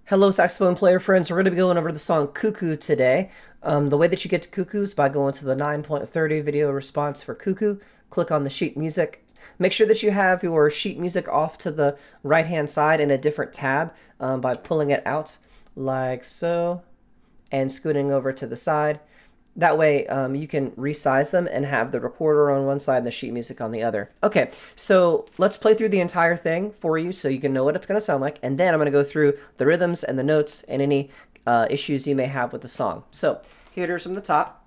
Hello, saxophone player friends. We're going to be going over the song Cuckoo today. The way that you get to Cuckoo is by going to the 9.30 video response for Cuckoo. Click on the sheet music. Make sure that you have your sheet music off to the right-hand side in a different tab by pulling it out like so and scooting over to the side. That way you can resize them and have the recorder on one side and the sheet music on the other. Okay, so let's play through the entire thing for you so you can know what it's going to sound like. And then I'm going to go through the rhythms and the notes and any issues you may have with the song. So here it is from the top.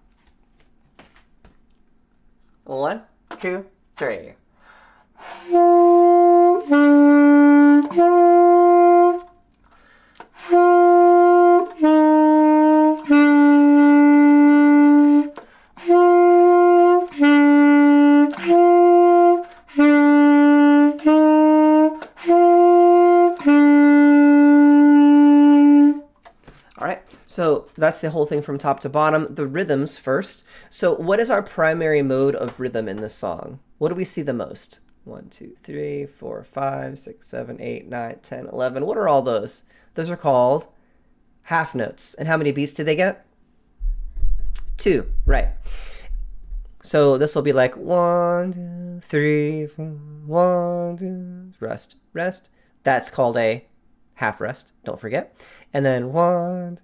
1, 2, 3. All right, so that's the whole thing from top to bottom. The rhythms first. So what is our primary mode of rhythm in this song? What do we see the most? 1, 2, 3, 4, 5, 6, 7, 8, 9, 10, 11. What are all those? Those are called half notes. And how many beats do they get? 2, right. So this will be like 1, 2, 3, 4, 1, 2, rest, rest. That's called a half rest, don't forget. And then 1,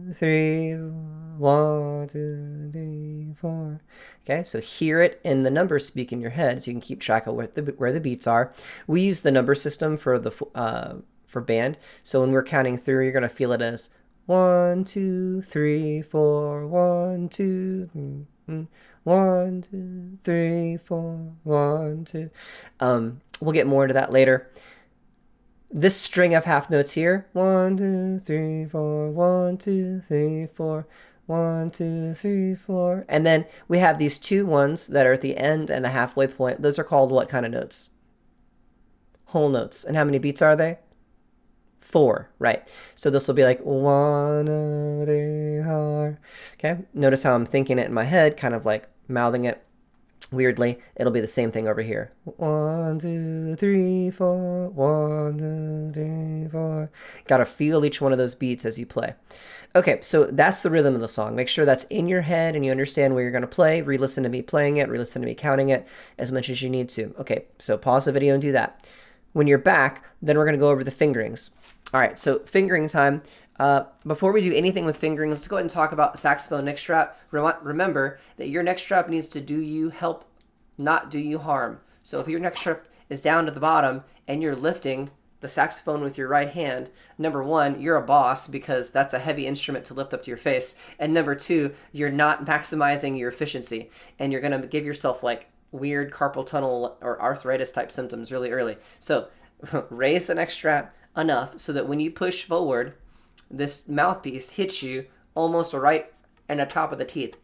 2, 3, 1, 2, 3, 4. Okay, so hear it in the numbers speak in your head so you can keep track of where the beats are. We use the number system for the for band. So when we're counting through, you're gonna feel it as 1, 2, 3, 4, 1, 2, 3, 1, 2, 3, 4, 1, 2. We'll get more into that later. This string of half notes here, 1, 2, 3, 4, 1, 2, 3, 4, 1, 2, 3, 4. And then we have these two ones that are at the end and the halfway point. Those are called what kind of notes? Whole notes. And how many beats are they? 4, right. So this will be like 1, 2, 3, 4. Okay, notice how I'm thinking it in my head, kind of like mouthing it weirdly. It'll be the same thing over here. 1, 2, 3, 4. 1, 2, 3, 4. Gotta feel each one of those beats as you play. Okay, so that's the rhythm of the song. Make sure that's in your head and you understand where you're gonna play. Re-listen to me playing it, re-listen to me counting it as much as you need to. Okay, so pause the video and do that. When you're back, then we're gonna go over the fingerings. All right, so fingering time. Before we do anything with fingering, let's go ahead and talk about saxophone neck strap. Remember that your neck strap needs to do you help, not do you harm. So if your neck strap is down to the bottom and you're lifting the saxophone with your right hand, number one, you're a boss because that's a heavy instrument to lift up to your face. And number two, you're not maximizing your efficiency and you're going to give yourself like weird carpal tunnel or arthritis type symptoms really early. So raise the neck strap enough so that when you push forward, this mouthpiece hits you almost right in the top of the teeth.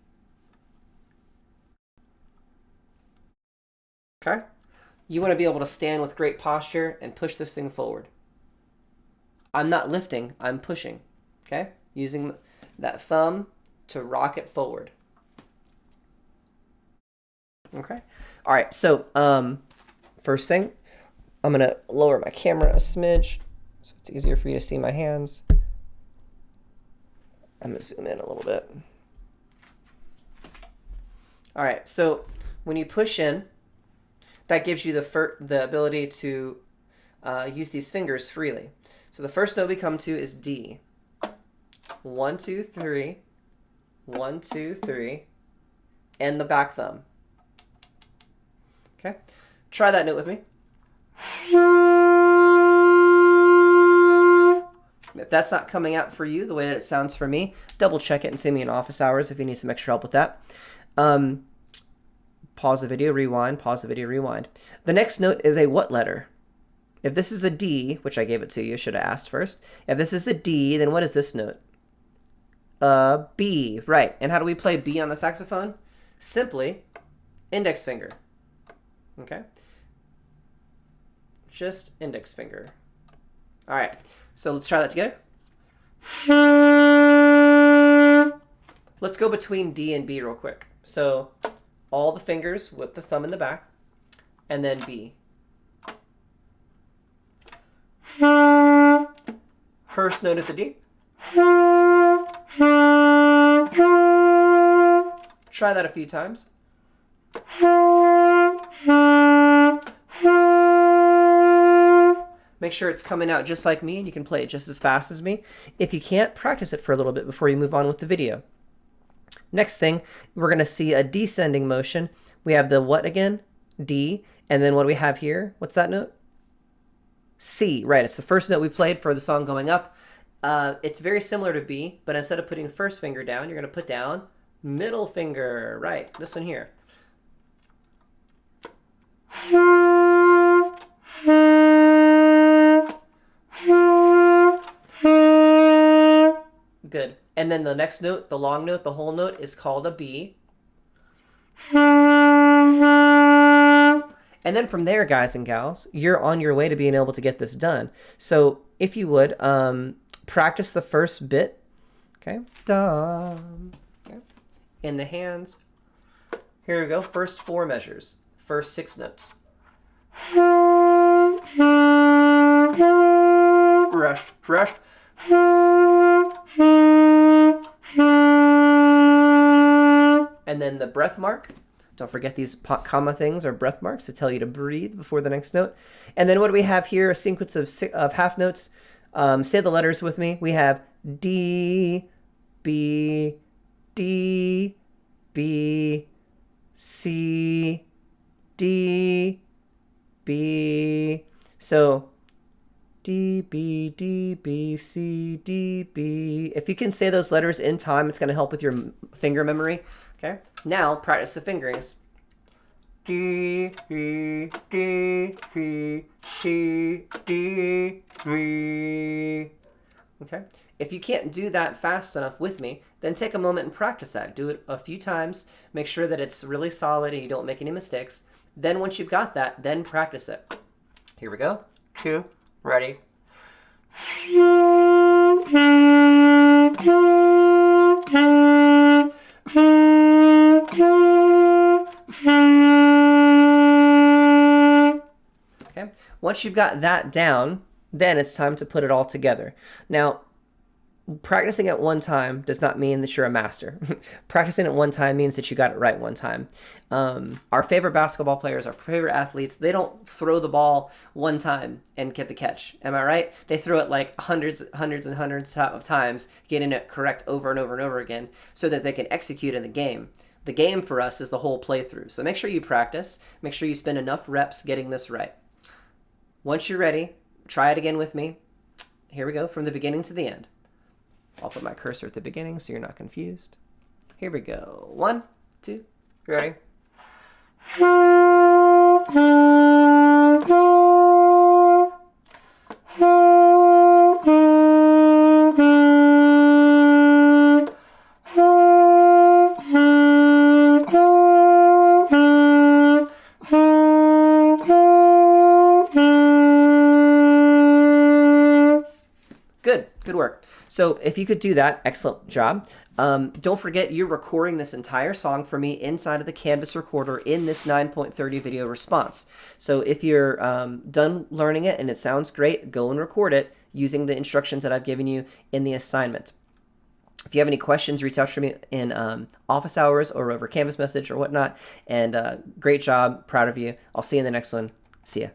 Okay? You want to be able to stand with great posture and push this thing forward. I'm not lifting, I'm pushing. Okay? Using that thumb to rock it forward. Okay? All right, so first thing, I'm going to lower my camera a smidge so it's easier for you to see my hands. I'm going to zoom in a little bit. All right, so when you push in, that gives you the ability to use these fingers freely. So the first note we come to is D. 1, 2, 3. 1, 2, 3. And the back thumb. Okay, try that note with me. If that's not coming out for you the way that it sounds for me, double check it and see me in office hours if you need some extra help with that. Pause the video, rewind, pause the video, rewind. The next note is a what letter? If this is a D, which I gave it to you, should have asked first. If this is a D, then what is this note? B, right. And how do we play B on the saxophone? Simply, index finger. Okay? Just index finger. All right. So let's try that together. Let's go between D and B real quick. So all the fingers with the thumb in the back, and then B. First note is a D. Try that a few times. Make sure it's coming out just like me, and you can play it just as fast as me. If you can't, practice it for a little bit before you move on with the video. Next thing, we're going to see a descending motion. We have the what again? D. And then what do we have here? What's that note? C. Right, it's the first note we played for the song going up. It's very similar to B, but instead of putting first finger down, you're going to put down middle finger. Right, this one here. Good. And then the next note, the long note, the whole note is called a B. And then from there, guys and gals, you're on your way to being able to get this done. So if you would, practice the first bit. Okay. Dum. Okay. In the hands. Here we go. First 4 measures. First 6 notes. Rest. Rest. And then the breath mark. Don't forget these comma things or breath marks to tell you to breathe before the next note. And then what do we have here? A sequence of half notes. Say the letters with me. We have D, B, D, B, C, D, B. So D, B, D, B, C, D, B. If you can say those letters in time, it's going to help with your finger memory. Okay. Now practice the fingerings. D, B, D, B, C, D, B. Okay. If you can't do that fast enough with me, then take a moment and practice that. Do it a few times. Make sure that it's really solid and you don't make any mistakes. Then once you've got that, then practice it. Here we go. 2, ready. Okay. Once you've got that down, then it's time to put it all together. Now, practicing at one time does not mean that you're a master. Practicing at one time means that you got it right one time. Our favorite basketball players, our favorite athletes, they don't throw the ball one time and get the catch. Am I right? They throw it like hundreds and hundreds of times, getting it correct over and over and over again so that they can execute in the game. The game for us is the whole playthrough. So make sure you practice. Make sure you spend enough reps getting this right. Once you're ready, try it again with me. Here we go, from the beginning to the end. I'll put my cursor at the beginning so you're not confused. Here we go. 1, 2, ready? Good work. So if you could do that, excellent job. Don't forget you're recording this entire song for me inside of the Canvas recorder in this 9.30 video response. So if you're done learning it and it sounds great, go and record it using the instructions that I've given you in the assignment. If you have any questions, reach out to me in office hours or over Canvas message or whatnot. And great job. Proud of you. I'll see you in the next one. See ya.